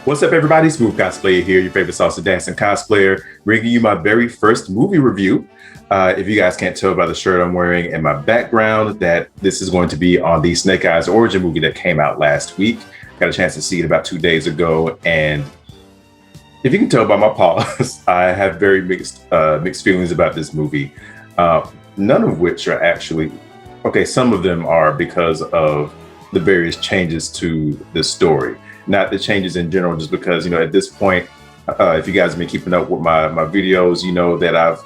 What's up, everybody? Smoove cosplayer here, your favorite salsa dancing cosplayer, bringing you my very first movie review. If you guys can't tell by the shirt I'm wearing and my background, that this is going to be on the Snake Eyes origin movie that came out last week. Got a chance to see it about 2 days ago, and if you can tell by my pause, I have very mixed feelings about this movie. None of which are actually okay. Some of them are because of the various changes to the story. Not the changes in general, just because, at this point, if you guys have been keeping up with my videos, you know that I've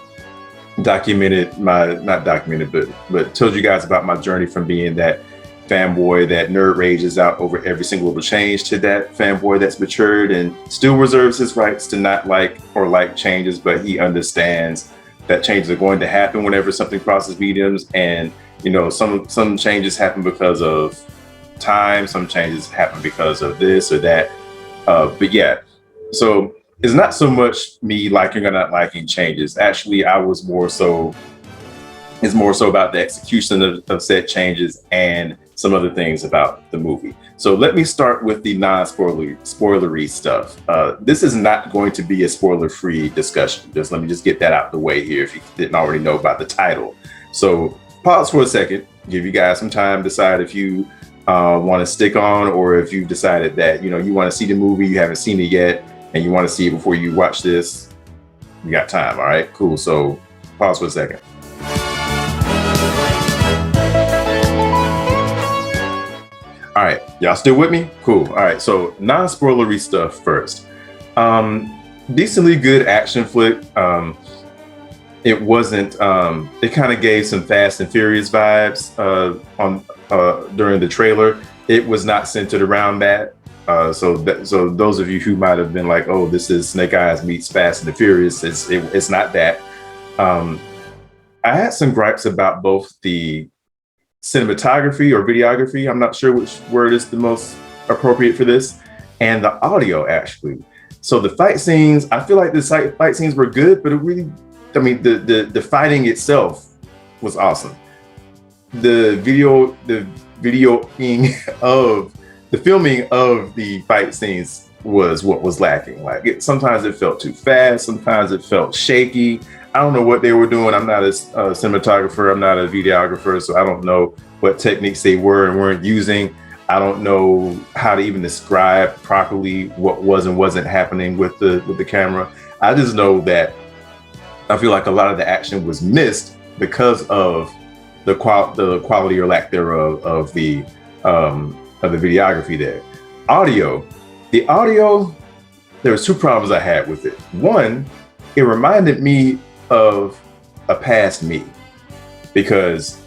documented not documented, but told you guys about my journey from being that fanboy that nerd rages out over every single little change to that fanboy that's matured and still reserves his rights to not like or like changes, but he understands that changes are going to happen whenever something crosses mediums. And, some changes happen because of time, some changes happen because of this or that, but yeah, so it's not so much me liking or not liking changes. Actually, it's more so about the execution of said changes and some other things about the movie. So let me start with the spoilery stuff. This is not going to be a spoiler-free discussion. Let me get that out the way here if you didn't already know about the title. So pause for a second, give you guys some time, decide if you want to stick on, or if you've decided that you want to see the movie, you haven't seen it yet, and you want to see it before you watch this. You got time. All right, cool. So pause for a second. All right, y'all still with me? Cool. All right, so non-spoilery stuff first. Decently good action flick. It wasn't. It kind of gave some Fast and Furious vibes during the trailer. It was not centered around that. So those of you who might have been like, "Oh, this is Snake Eyes meets Fast and the Furious," it's not that. I had some gripes about both the cinematography or videography. I'm not sure which word is the most appropriate for this, and the audio actually. So the fight scenes, I feel like the fight scenes were good, but the fighting itself was awesome. The filming of the fight scenes was what was lacking. Sometimes it felt too fast, sometimes it felt shaky. I don't know what they were doing. I'm not a cinematographer, I'm not a videographer, so I don't know what techniques they were and weren't using. I don't know how to even describe properly what was and wasn't happening with the camera. I just know that I feel like a lot of the action was missed because of the quality or lack thereof of the videography there. The audio, there was two problems I had with it. One, it reminded me of a past me, because,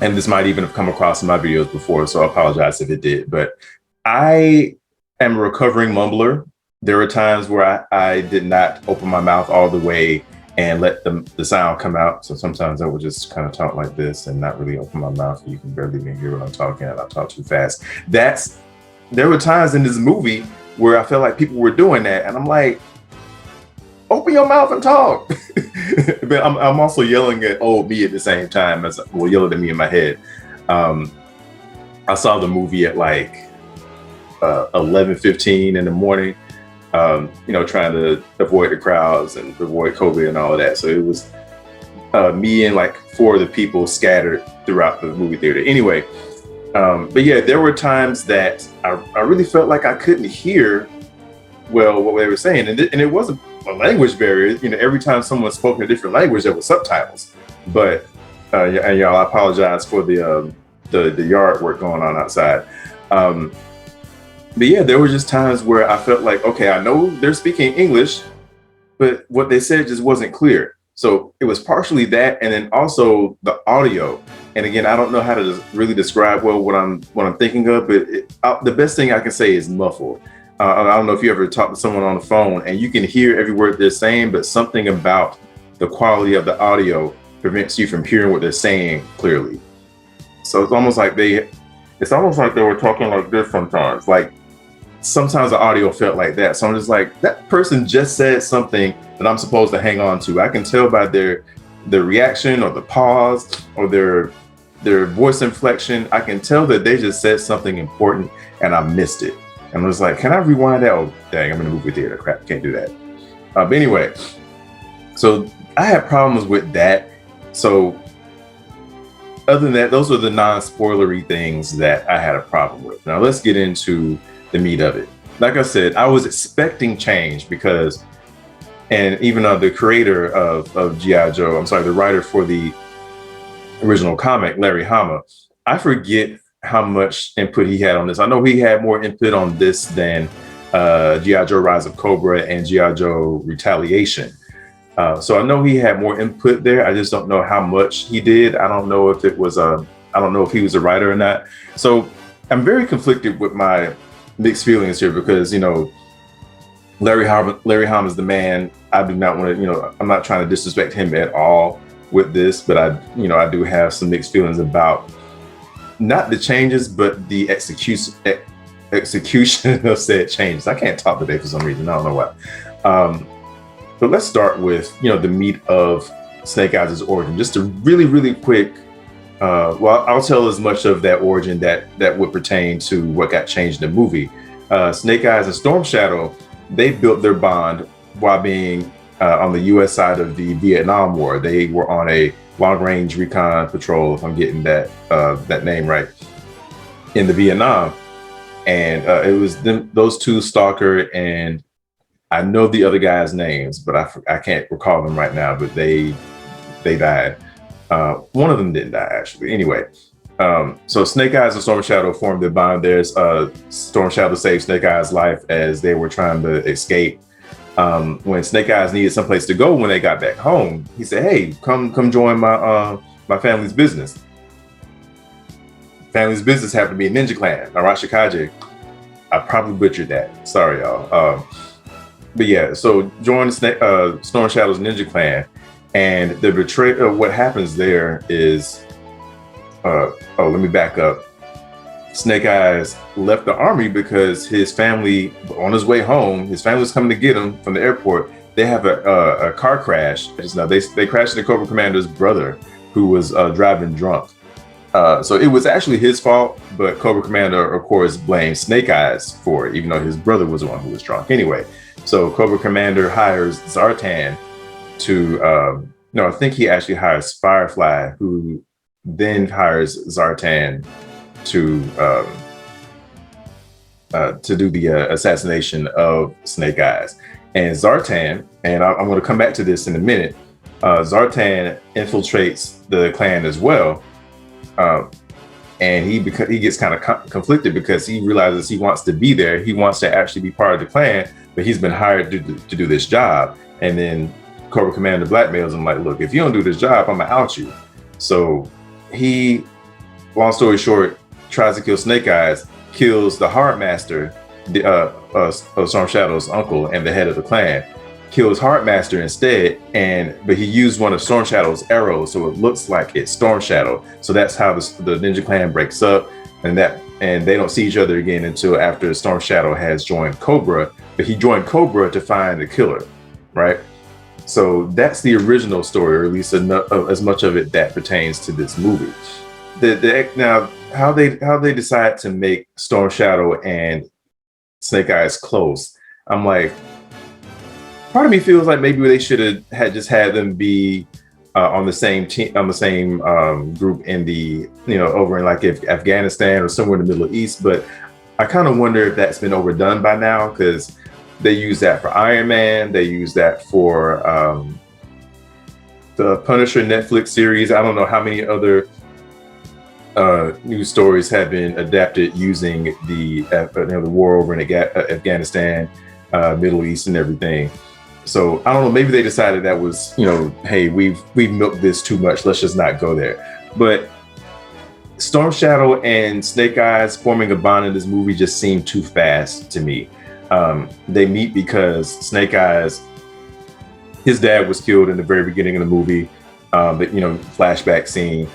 and this might even have come across in my videos before, so I apologize if it did, but I am a recovering mumbler. There were times where I did not open my mouth all the way and let the sound come out. So sometimes I would just kind of talk like this and not really open my mouth. You can barely even hear what I'm talking, and I talk too fast. There were times in this movie where I felt like people were doing that, and I'm like, open your mouth and talk. But I'm also yelling at old me at the same time as yelling at me in my head. I saw the movie at like 11:15 in the morning. Trying to avoid the crowds and avoid COVID and all of that. So it was me and like four of the people scattered throughout the movie theater. Anyway, but yeah, there were times that I really felt like I couldn't hear well what they were saying, and it wasn't a language barrier. Every time someone spoke in a different language, there were subtitles. But and y'all, I apologize for the yard work going on outside. But yeah, there were just times where I felt like, okay, I know they're speaking English, but what they said just wasn't clear. So it was partially that, and then also the audio. And again, I don't know how to really describe well what I'm thinking of, but the best thing I can say is muffled. I don't know if you ever talk to someone on the phone and you can hear every word they're saying, but something about the quality of the audio prevents you from hearing what they're saying clearly. So it's almost like they were talking like this sometimes. Like sometimes the audio felt like that. So I'm just like, that person just said something that I'm supposed to hang on to. I can tell by their reaction or the pause or their voice inflection. I can tell that they just said something important and I missed it. And I was like, can I rewind that? Oh, dang, I'm in a movie theater. Crap, can't do that. But anyway, so I had problems with that. So other than that, those are the non-spoilery things that I had a problem with. Now let's get into the meat of it. Like I said, I was expecting change because, and even the creator of G.I. Joe, I'm sorry, the writer for the original comic, Larry Hama, I forget how much input he had on this. I know he had more input on this than G.I. Joe Rise of Cobra and G.I. Joe Retaliation. So I know he had more input there. I just don't know how much he did. I don't know if it was I don't know if he was a writer or not. So I'm very conflicted with my mixed feelings here because, you know, Larry Hama is the man. I do not want to, you know, I'm not trying to disrespect him at all with this, but I do have some mixed feelings about not the changes, but the execution of said changes. I can't talk today for some reason. I don't know why. But let's start with, you know, the meat of Snake Eyes' origin. Just a really, really quick, well, I'll tell as much of that origin that would pertain to what got changed in the movie. Snake Eyes and Storm Shadow, they built their bond while being on the U.S. side of the Vietnam War. They were on a long-range recon patrol, if I'm getting that name right, in the Vietnam. And it was those two, Stalker and I know the other guys' names, but I can't recall them right now. But they died. One of them didn't die, actually. Anyway, so Snake Eyes and Storm Shadow formed their bond. There's Storm Shadow saved Snake Eyes' life as they were trying to escape. When Snake Eyes needed someplace to go when they got back home, he said, "Hey, come join my family's business." Family's business happened to be a ninja clan, Arashikage. I probably butchered that. Sorry, y'all. But yeah, so join Storm Shadow's ninja clan, and the betrayal. What happens there is, let me back up. Snake Eyes left the army because his family, on his way home, his family was coming to get him from the airport. They have a car crash. Now they crashed into Cobra Commander's brother, who was driving drunk. So it was actually his fault, but Cobra Commander, of course, blamed Snake Eyes for it, even though his brother was the one who was drunk. Anyway, so Cobra Commander hires Zartan to, I think he actually hires Firefly, who then hires Zartan to do the assassination of Snake Eyes. And Zartan, and I'm going to come back to this in a minute, Zartan infiltrates the clan as well. And he gets kind of conflicted because he realizes he wants to be there. He wants to actually be part of the clan, but he's been hired to do this job. And then Cobra Commander blackmails him like, look, if you don't do this job, I'm gonna out you. So he, long story short, tries to kill Snake Eyes, kills the Heart Master, of Storm Shadow's uncle and the head of the clan, kills Heartmaster instead, but he used one of Storm Shadow's arrows, so it looks like it's Storm Shadow. So that's how the Ninja Clan breaks up, and they don't see each other again until after Storm Shadow has joined Cobra. But he joined Cobra to find the killer, right? So that's the original story, or at least as much of it that pertains to this movie. Now, how they decide to make Storm Shadow and Snake Eyes close, I'm like, part of me feels like maybe they should have just had them be on the same team, on the same group in the, over in like Afghanistan or somewhere in the Middle East. But I kind of wonder if that's been overdone by now, because they use that for Iron Man. They use that for the Punisher Netflix series. I don't know how many other news stories have been adapted using the war over in Afghanistan, Middle East, and everything. So I don't know. Maybe they decided that was, hey, we've milked this too much. Let's just not go there. But Storm Shadow and Snake Eyes forming a bond in this movie just seemed too fast to me. They meet because Snake Eyes, his dad was killed in the very beginning of the movie. But flashback scene.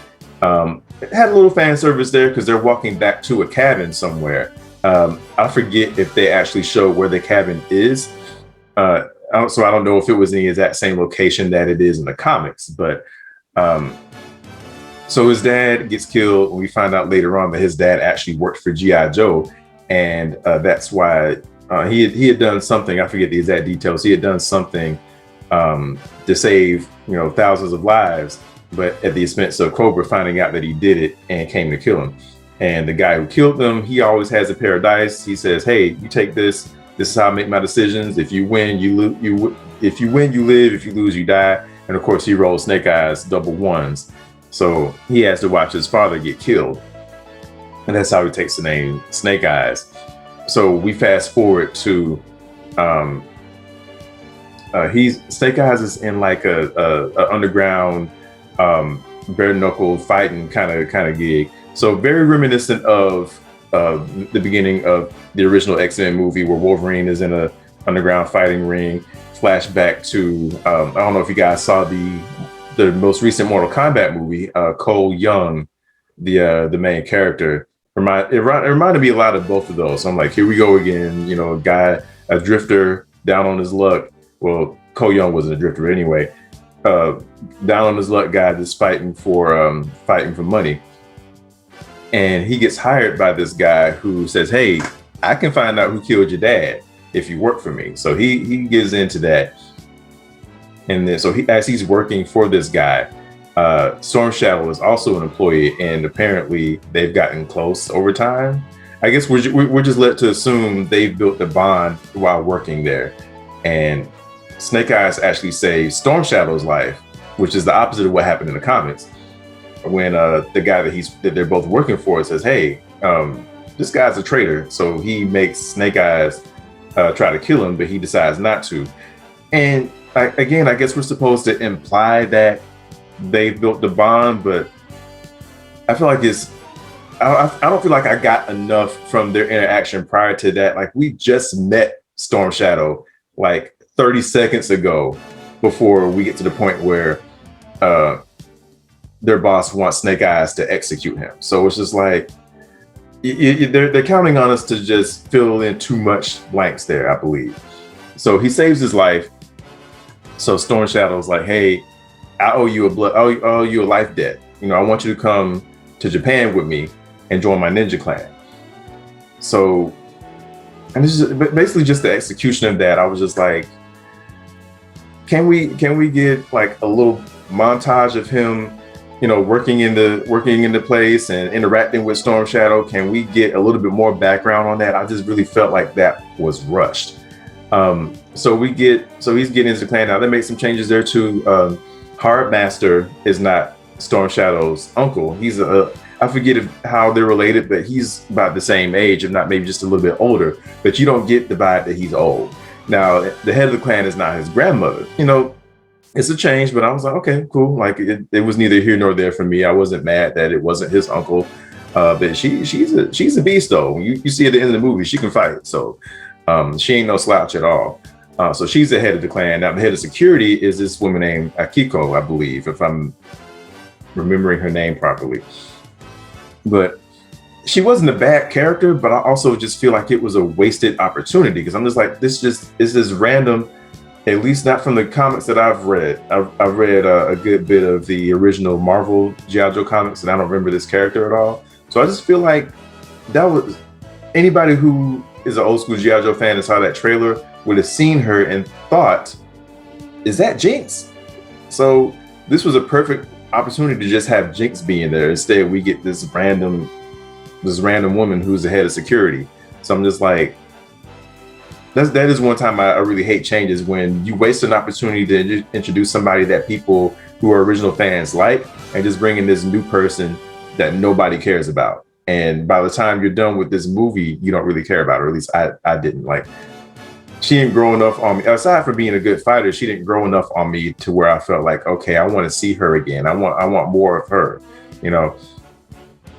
It had a little fan service there because they're walking back to a cabin somewhere. I forget if they actually show where the cabin is. So I don't know if it was in the exact same location that it is in the comics, but so his dad gets killed. We find out later on that his dad actually worked for G.I. Joe, and that's why he had done something. I forget the exact details. He had done something to save thousands of lives, but at the expense of Cobra finding out that he did it and came to kill him. And the guy who killed them, he always has a pair of dice. He says, "Hey, you take this. This is how I make my decisions. If you win, you lose. If you win, you live. If you lose, you die." And of course, he rolls Snake Eyes double ones, so he has to watch his father get killed, and that's how he takes the name Snake Eyes. So we fast forward to Snake Eyes is in like a underground bare knuckle fighting kind of gig. So very reminiscent of the beginning of the original X-Men movie where Wolverine is in a underground fighting ring. Flashback to I don't know if you guys saw the most recent Mortal Kombat movie. Cole Young, the main character, it reminded me a lot of both of those. So I'm like, here we go again. A drifter down on his luck. Well, Cole Young wasn't a drifter anyway. Down on his luck guy just fighting for money. And he gets hired by this guy who says, "Hey, I can find out who killed your dad if you work for me." So he gives into that. And then as he's working for this guy, Storm Shadow is also an employee, and apparently they've gotten close over time. I guess we're just led to assume they've built a bond while working there. And Snake Eyes actually saves Storm Shadow's life, which is the opposite of what happened in the comics. When the guy that they're both working for says, "Hey, this guy's a traitor," so he makes Snake Eyes try to kill him, but he decides not to. And I guess we're supposed to imply that they built the bond, but I feel like I don't feel like I got enough from their interaction prior to that. Like, we just met Storm Shadow like 30 seconds ago before we get to the point where their boss wants Snake Eyes to execute him. So it's just like they're counting on us to just fill in too much blanks there, I believe. So he saves his life. So Storm Shadow's like, "Hey, I owe you a life debt. I want you to come to Japan with me and join my ninja clan." So, and it's just basically just the execution of that. I was just like, can we get like a little montage of him, working in the place and interacting with Storm Shadow? Can we get a little bit more background on that? I just really felt like that was rushed. So he's getting into the clan now. They made some changes there too. Hardmaster is not Storm Shadow's uncle. He's I forget how they're related, but he's about the same age, if not maybe just a little bit older. But you don't get the vibe that he's old. Now, the head of the clan is not his grandmother. It's a change, but I was like, okay, cool. Like it was neither here nor there for me. I wasn't mad that it wasn't his uncle. But she's a beast though. You see at the end of the movie, she can fight. So she ain't no slouch at all. So she's the head of the clan. Now the head of security is this woman named Akiko, I believe, if I'm remembering her name properly. But she wasn't a bad character, but I also just feel like it was a wasted opportunity, because I'm just like, this is random. At least not from the comics that I've read. I've read a good bit of the original Marvel G.I. Joe comics, and I don't remember this character at all. So I just feel like that was anybody who is an old school G.I. Joe fan and saw that trailer would have seen her and thought, "Is that Jinx?" So this was a perfect opportunity to just have Jinx be in there. Instead, we get this random woman who's the head of security. So I'm just like, that is one time I really hate changes, when you waste an opportunity to introduce somebody that people who are original fans like, and just bring in this new person that nobody cares about. And by the time you're done with this movie, you don't really care about her. At least I didn't. Like, she didn't grow enough on me. Aside from being a good fighter, she didn't grow enough on me to where I felt like, okay, I want to see her again. I want more of her,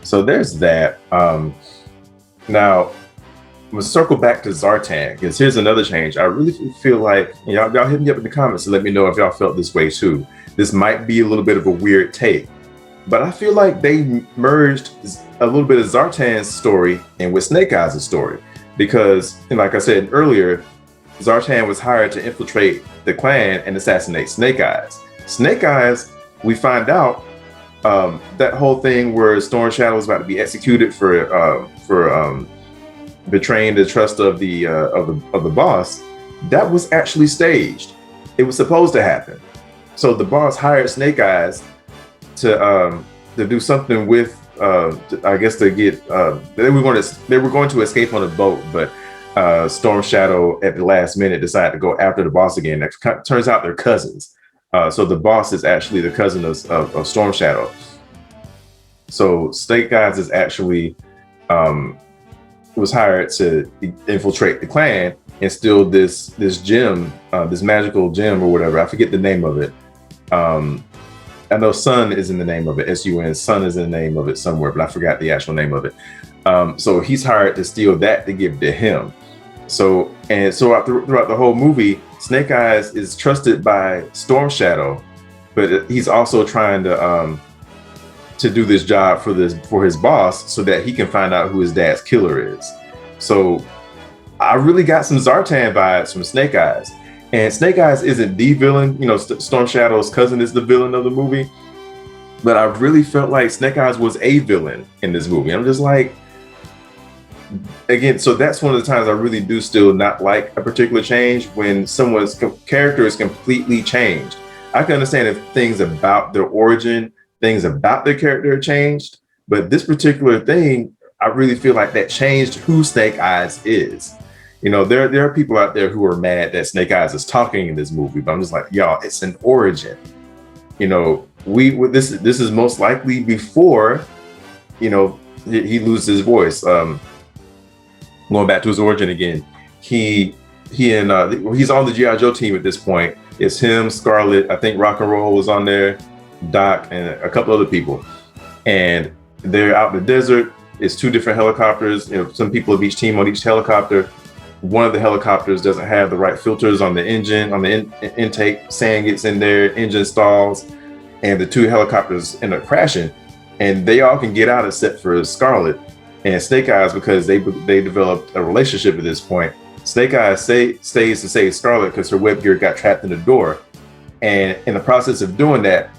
So there's that. Now, I'm gonna circle back to Zartan, because here's another change. I really feel like, y'all hit me up in the comments and let me know if y'all felt this way too. This might be a little bit of a weird take, but I feel like they merged a little bit of Zartan's story in with Snake Eyes' story, because, like I said earlier, Zartan was hired to infiltrate the clan and assassinate Snake Eyes. Snake Eyes, we find out that whole thing where Storm Shadow was about to be executed for betraying the trust of the boss, that was actually staged. It was supposed to happen. So the boss hired Snake Eyes to do something with I guess to get they were going to escape on a boat, but Storm Shadow at the last minute decided to go after the boss again. It turns out they're cousins. So the boss is actually the cousin of Storm Shadow. So Snake Eyes is actually was hired to infiltrate the clan and steal this gem, this magical gem or whatever. I forget the name of it. I know Sun is in the name of it. S-U-N, Sun is in the name of it somewhere, but I forgot the actual name of it. So he's hired to steal that to give to him. So throughout the whole movie, Snake Eyes is trusted by Storm Shadow, but he's also trying to do this job for his boss so that he can find out who his dad's killer is. So I really got some Zartan vibes from Snake Eyes. And Snake Eyes isn't the villain, you know, Storm Shadow's cousin is the villain of the movie. But I really felt like Snake Eyes was a villain in this movie. I'm just like, again, so that's one of the times I really do still not like a particular change, when someone's character is completely changed. I can understand if things about their origin, things about their character are changed, but this particular thing, I really feel like that changed who Snake Eyes is. You know, there are people out there who are mad that Snake Eyes is talking in this movie, but I'm just like, y'all, it's an origin. You know, this is most likely before, you know, he loses his voice. Going back to his origin again, he's on the G.I. Joe team at this point. It's him, Scarlet, I think Rock and Roll was on there, Doc, and a couple other people. And they're out in the desert. It's two different helicopters. You know, some people of each team on each helicopter. One of the helicopters doesn't have the right filters on the engine, on the intake. Sand gets in there, engine stalls, and the two helicopters end up crashing. And they all can get out except for Scarlet and Snake Eyes, because they developed a relationship at this point. Snake Eyes stays to save Scarlet because her web gear got trapped in the door. And in the process of doing that,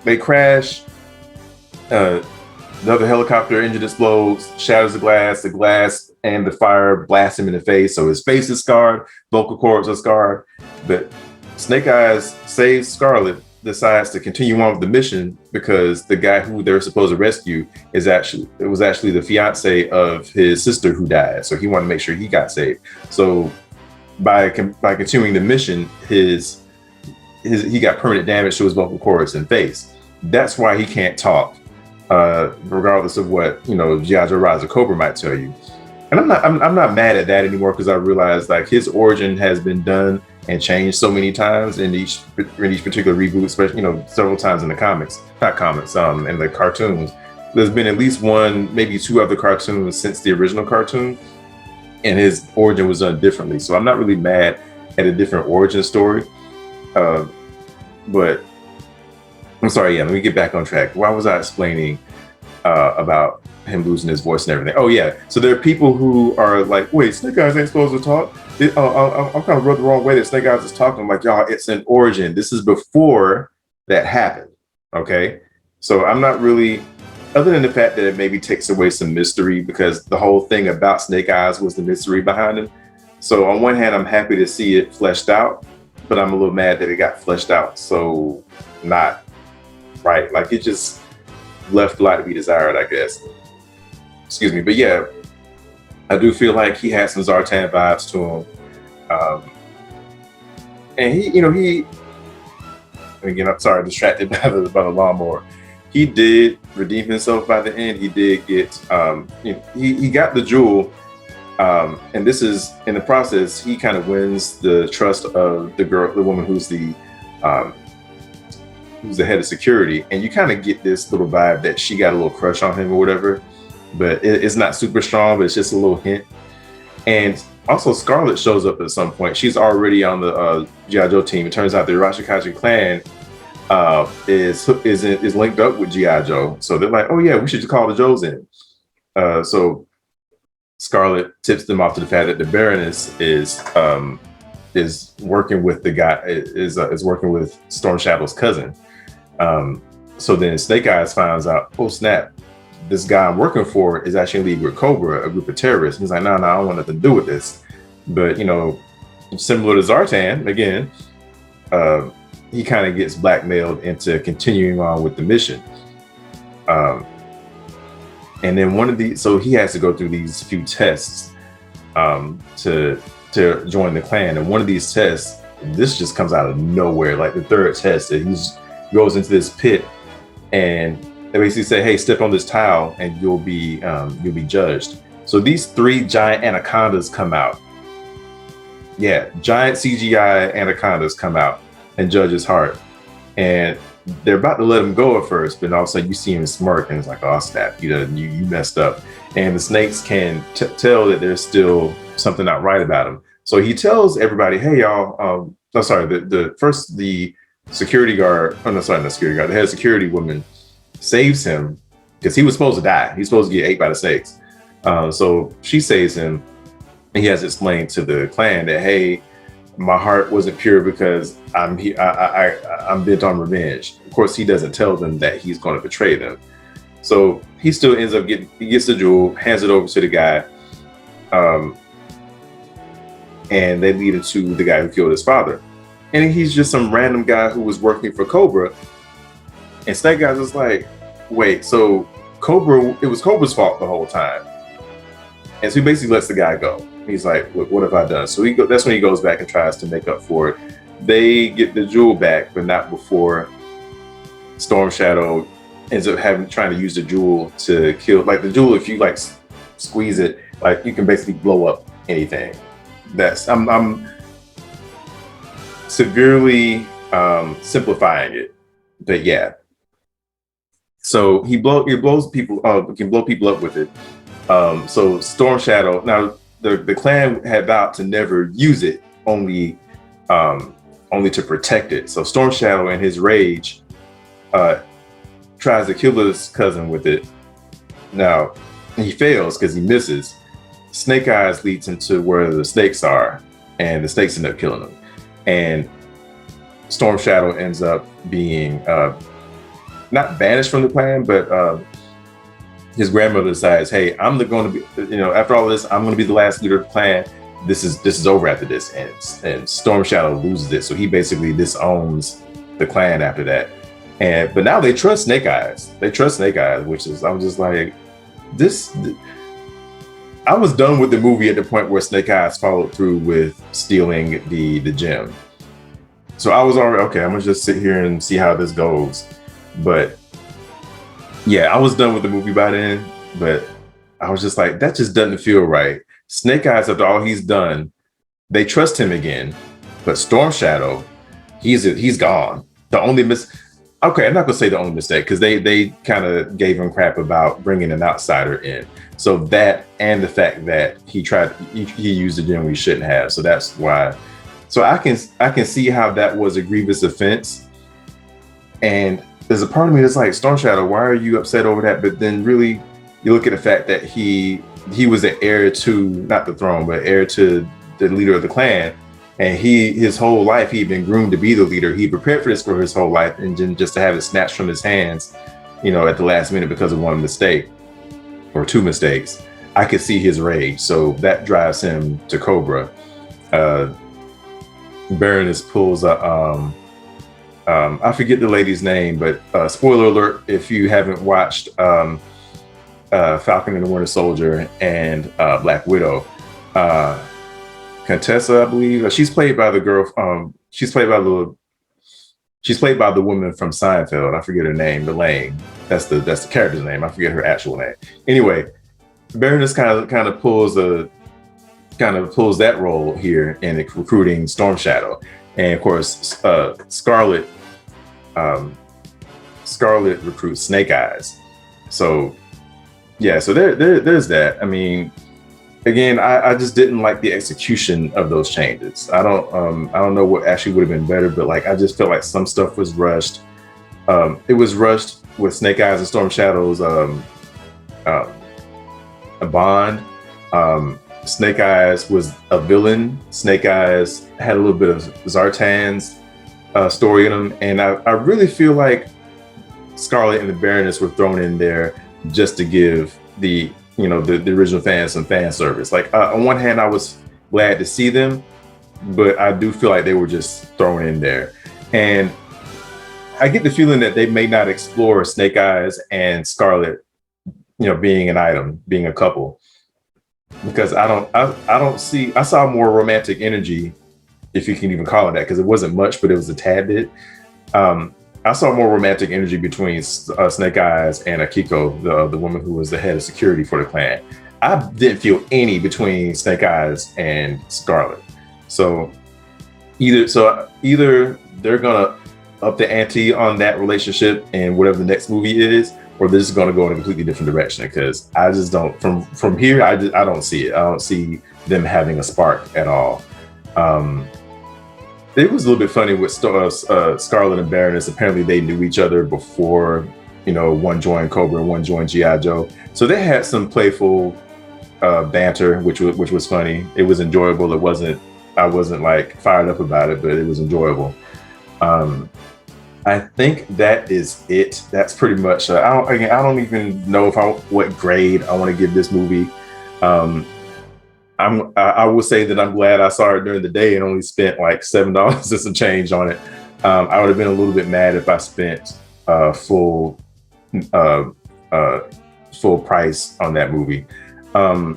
they crash. The other helicopter engine explodes, shatters the glass and the fire blasts him in the face. So his face is scarred, vocal cords are scarred. But Snake Eyes saves Scarlet, decides to continue on with the mission because the guy who they're supposed to rescue was actually the fiance of his sister who died. So he wanted to make sure he got saved. So by continuing the mission, he got permanent damage to his vocal cords and face. That's why he can't talk. Regardless of what, you know, G.I. Joe Rise of Cobra might tell you. And I'm not mad at that anymore, because I realized like his origin has been done and changed so many times in each particular reboot, especially, you know, several times in the in the cartoons. There's been at least one, maybe two other cartoons since the original cartoon, and his origin was done differently. So I'm not really mad at a different origin story. But I'm sorry, yeah, let me get back on track. Why was I explaining about him losing his voice and everything? Oh, yeah. So there are people who are like, wait, Snake Eyes ain't supposed to talk? I'm kind of rubbed the wrong way that Snake Eyes is talking. I'm like, y'all, it's an origin. This is before that happened, okay? So I'm not really, other than the fact that it maybe takes away some mystery, because the whole thing about Snake Eyes was the mystery behind him. So on one hand, I'm happy to see it fleshed out, but I'm a little mad that it got fleshed out so not right. Like, it just left a lot to be desired, I guess. Excuse me. But yeah, I do feel like he had some Zartan vibes to him. And he again, I'm sorry, distracted by the lawnmower. He did redeem himself by the end. He did get, he got the jewel. And this is, in the process, he kind of wins the trust of the woman who's the head of security, and you kind of get this little vibe that she got a little crush on him or whatever, but it's not super strong, but it's just a little hint. And also Scarlet shows up at some point. She's already on the G.I. Joe team. It turns out the Arashikage clan is linked up with G.I. Joe, so they're like, oh yeah, we should just call the Joes in. So Scarlet tips them off to the fact that the Baroness is working with the guy, is working with Storm Shadow's cousin. So then Snake Eyes finds out, oh snap, this guy I'm working for is actually in league with Cobra, a group of terrorists. He's like, no, I don't want nothing to do with this. But, you know, similar to Zartan, again, he kind of gets blackmailed into continuing on with the mission. And then so he has to go through these few tests to join the clan. And one of these tests, this just comes out of nowhere. Like the third test, that he goes into this pit, and they basically say, "Hey, step on this tile, and you'll be judged." So these 3 giant anacondas come out. Yeah, giant CGI anacondas come out and judge his heart, and they're about to let him go at first, but all of a sudden you see him smirk, and it's like, "Oh snap, you messed up." And the snakes can tell that there's still something not right about him. So he tells everybody, "Hey y'all, the security guard, oh no, sorry, not security guard, the head security woman saves him because he was supposed to die. He's supposed to get ate by the snakes. So she saves him, and he has explained to the clan that, hey, my heart wasn't pure because I'm bent on revenge. Of course, he doesn't tell them that he's going to betray them. So he still ends up he gets the jewel, hands it over to the guy, and they lead it to the guy who killed his father. And he's just some random guy who was working for Cobra. And Snake Eyes was like, wait, so it was Cobra's fault the whole time. And so he basically lets the guy go. He's like, look, what have I done? So that's when he goes back and tries to make up for it. They get the jewel back, but not before Storm Shadow ends up trying to use the jewel to kill. Like the jewel, if you like squeeze it, like you can basically blow up anything. I'm severely simplifying it, but yeah. So he blows people up, can blow people up with it. So Storm Shadow, now the clan had vowed to never use it, only to protect it. So Storm Shadow, in his rage, tries to kill his cousin with it. Now he fails because he misses. Snake Eyes leads him to where the snakes are, and the snakes end up killing him. And Storm Shadow ends up being not banished from the clan, but his grandmother decides, hey, I'm going to be, after all this, I'm going to be the last leader of the clan. This is over after this. And Storm Shadow loses it. So he basically disowns the clan after that. But now they trust Snake Eyes. They trust Snake Eyes, which is, I'm just like, I was done with the movie at the point where Snake Eyes followed through with stealing the gem. So I was already, okay, I'm gonna just sit here and see how this goes. But yeah, I was done with the movie by then, but I was just like, that just doesn't feel right. Snake Eyes, after all he's done, they trust him again. But Storm Shadow, he's gone. The only okay, I'm not gonna say the only mistake, because they kind of gave him crap about bringing an outsider in. So that, and the fact that he used the gem we shouldn't have. So that's why. So I can see how that was a grievous offense. And there's a part of me that's like, Storm Shadow, why are you upset over that? But then really, you look at the fact that he was the heir to, not the throne, but heir to the leader of the clan. And his whole life, he'd been groomed to be the leader. He prepared for this for his whole life, and then just to have it snatched from his hands, at the last minute because of one mistake or two mistakes, I could see his rage. So that drives him to Cobra. Baroness pulls a, I forget the lady's name, but spoiler alert if you haven't watched Falcon and the Winter Soldier and Black Widow. Contessa, I believe. She's played by the girl. She's played by the woman from Seinfeld. I forget her name. Elaine. That's the character's name. I forget her actual name. Anyway, Baroness kind of pulls that role here in recruiting Storm Shadow, and of course Scarlet recruits Snake Eyes. So yeah, so there's that. I mean, again, I just didn't like the execution of those changes. I don't know what actually would have been better, but like I just felt like some stuff was rushed. It was rushed with Snake Eyes and Storm Shadow's a bond. Snake Eyes was a villain. Snake Eyes had a little bit of Zartan's story in him, and I really feel like Scarlet and the Baroness were thrown in there just to give the the original fans some fan service. Like on one hand, I was glad to see them, but I do feel like they were just thrown in there. And I get the feeling that they may not explore Snake Eyes and Scarlet, being an item, being a couple, because I don't see. I saw more romantic energy, if you can even call it that, because it wasn't much, but it was a tad bit. I saw more romantic energy between Snake Eyes and Akiko, the woman who was the head of security for the clan. I didn't feel any between Snake Eyes and Scarlet. So either they're gonna up the ante on that relationship and whatever the next movie is, or this is gonna go in a completely different direction. Because I just don't from here. I don't see it. I don't see them having a spark at all. It was a little bit funny with Scarlet and Baroness. Apparently, they knew each other before, one joined Cobra and one joined G.I. Joe. So they had some playful banter, which was funny. It was enjoyable. I wasn't like fired up about it, but it was enjoyable. I think that is it. That's pretty much. I don't even know what grade I want to give this movie. I will say that I'm glad I saw it during the day and only spent like $7 and some change on it. I would have been a little bit mad if I spent full price on that movie. I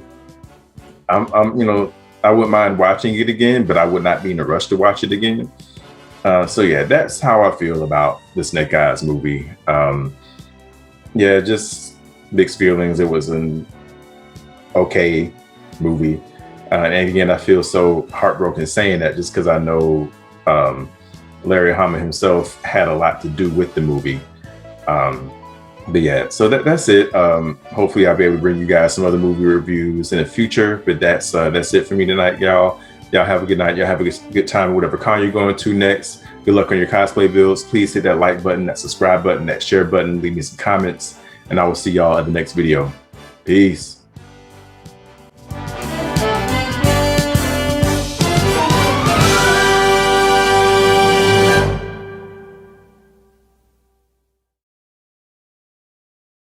wouldn't mind watching it again, but I would not be in a rush to watch it again. So yeah, that's how I feel about the Snake Eyes movie. Yeah, just mixed feelings. It was an okay movie. And again, I feel so heartbroken saying that, just because I know Larry Hama himself had a lot to do with the movie. But yeah, so that's it. Hopefully I'll be able to bring you guys some other movie reviews in the future. But that's it for me tonight, y'all. Y'all have a good night. Y'all have a good time, whatever con you're going to next. Good luck on your cosplay builds. Please hit that like button, that subscribe button, that share button. Leave me some comments, and I will see y'all in the next video. Peace.